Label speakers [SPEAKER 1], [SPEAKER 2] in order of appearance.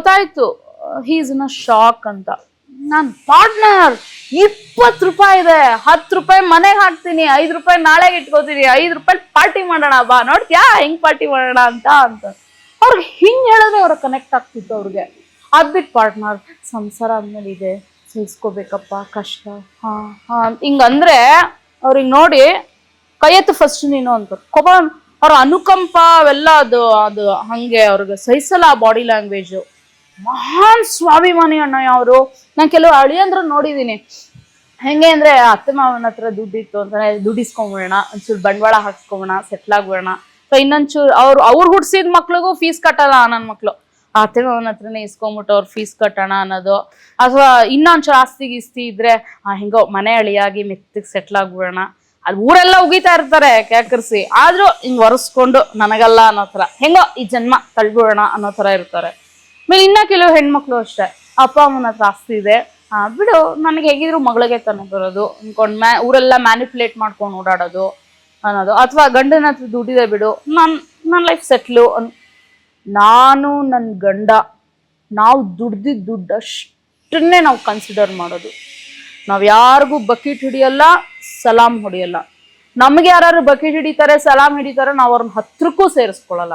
[SPEAKER 1] ಗೊತ್ತಾಯ್ತು ಹೀಸ್ ಇನ್ ಅ ಶಾಕ್ ಅಂತ. ನನ್ ಪಾರ್ಟ್ನರ್ 20 ರೂಪಾಯಿ ಇದೆ, 10 ರೂಪಾಯಿ ಮನೆಗೆ ಹಾಕ್ತೀನಿ, 5 ರೂಪಾಯಿ ನಾಳೆಗೆ ಇಟ್ಕೋತೀನಿ, 5 ರೂಪಾಯಿ ಪಾರ್ಟಿ ಮಾಡೋಣ ಬಾ, ನೋಡ್ತ್ಯಾ ಹೆಂಗ್ ಪಾರ್ಟಿ ಮಾಡೋಣ ಅಂತ ಅವ್ರಿಗೆ ಹಿಂಗ್ ಹೇಳಿದ್ರೆ ಅವ್ರ ಕನೆಕ್ಟ್ ಆಗ್ತಿತ್ತು ಅವ್ರಿಗೆ. ಅದ್ಬಿಟ್ಟು ಪಾರ್ಟ್ನರ್ ಸಂಸಾರ ಆದ್ಮೇಲೆ ಇದೆ, ಸಹಿಸ್ಕೋಬೇಕಪ್ಪ ಕಷ್ಟ, ಹಿಂಗಂದ್ರೆ ಅವ್ರಿಗೆ ನೋಡಿ ಕೈ ಎತ್ತು ಫಸ್ಟ್ ನೀನು ಅಂತಾರೆ. ಅವ್ರ ಅನುಕಂಪ ಅವೆಲ್ಲ ಅದು ಹಂಗೆ ಅವ್ರಿಗೆ ಸಹಿಸಲ್ಲ ಆ ಬಾಡಿ ಲ್ಯಾಂಗ್ವೇಜ್. ಮಹಾನ್ ಸ್ವಾಭಿಮಾನಿ ಅಣ್ಣಯ್ಯ ಅವರು. ನಾನು ಕೆಲವು ಅಳಿಯಂದ್ರು ನೋಡಿದೀನಿ, ಹೆಂಗೆ ಅಂದ್ರೆ ಅತ್ತೆ ಮಾವನ ಹತ್ರ ದುಡ್ಡಿತ್ತು ಅಂತಾನೆ ದುಡ್ಡಿಸ್ಕೊಂಬಿಡೋಣ, ಒಂಚೂರು ಬಂಡವಾಳ ಹಾಕ್ಸ್ಕೊಂಬೋಣ, ಸೆಟ್ಲ್ ಆಗ್ಬಿಡೋಣ. ಸೊ ಇನ್ನೊಂಚೂರು ಅವ್ರು ಹುಡ್ಸಿದ ಮಕ್ಳಿಗೂ ಫೀಸ್ ಕಟ್ಟಲ್ಲ ನನ್ನ ಮಕ್ಳು, ಆ ಅತ್ತೆ ಮಾವನ ಹತ್ರನೇ ಇಸ್ಕೊಂಬಿಟ್ಟು ಅವ್ರ ಫೀಸ್ ಕಟ್ಟೋಣ ಅನ್ನೋದು. ಅಥವಾ ಇನ್ನೊಂಚೂರು ಆಸ್ತಿ ಗೀಸ್ತಿ ಇದ್ರೆ ಹೆಂಗೋ ಮನೆ ಅಳಿಯಾಗಿ ಮೆತ್ತಿಗೆ ಸೆಟ್ಲ್ ಆಗ್ಬಿಡೋಣ. ಅಲ್ಲಿ ಊರೆಲ್ಲ ಉಗಿತಾ ಇರ್ತಾರೆ ಕ್ಯಾಕರ್ಸಿ, ಆದ್ರೂ ಹಿಂಗ್ ಒರೆಸ್ಕೊಂಡು ನನಗಲ್ಲ ಅನ್ನೋ ತರ, ಹೆಂಗೋ ಈ ಜನ್ಮ ತಳ್ಬಿಡೋಣ ಅನ್ನೋ ತರ ಇರ್ತಾರೆ. ಆಮೇಲೆ ಇನ್ನ ಕೆಲವು ಹೆಣ್ಮಕ್ಳು ಅಷ್ಟೇ, ಅಪ್ಪ ಅಮ್ಮನ ಹತ್ರ ಆಸ್ತಿ ಇದೆ, ಬಿಡು ನನಗೆ ಹೇಗಿದ್ರು ಮಗಳಿಗೆ ತಾನೆ ಬರೋದು ಅನ್ಕೊಂಡ್ ಊರೆಲ್ಲ ಮ್ಯಾನಿಪುಲೇಟ್ ಮಾಡ್ಕೊಂಡು ಓಡಾಡೋದು ಅನ್ನೋದು. ಅಥವಾ ಗಂಡನ ಹತ್ರ ದುಡ್ಡಿದೆ ಬಿಡು, ನನ್ನ ಲೈಫ್ ಸೆಟ್ಲು ನಾನು ನನ್ನ ಗಂಡ ನಾವು ದುಡ್ದಿದ್ದ ದುಡ್ಡಷ್ಟನ್ನೇ ನಾವು ಕನ್ಸಿಡರ್ ಮಾಡೋದು. ನಾವ್ ಯಾರಿಗೂ ಬಕೆಟ್ ಹಿಡಿಯಲ್ಲ, ಸಲಾಮ್ ಹೊಡಿಯಲ್ಲ. ನಮ್ಗೆ ಯಾರು ಬಕೆಟ್ ಹಿಡಿತಾರೆ, ಸಲಾಮ್ ಹಿಡಿತಾರೆ, ನಾವು ಅವ್ರನ್ನ ಹತ್ರಕ್ಕೂ ಸೇರಿಸ್ಕೊಳ್ಳಲ್ಲ.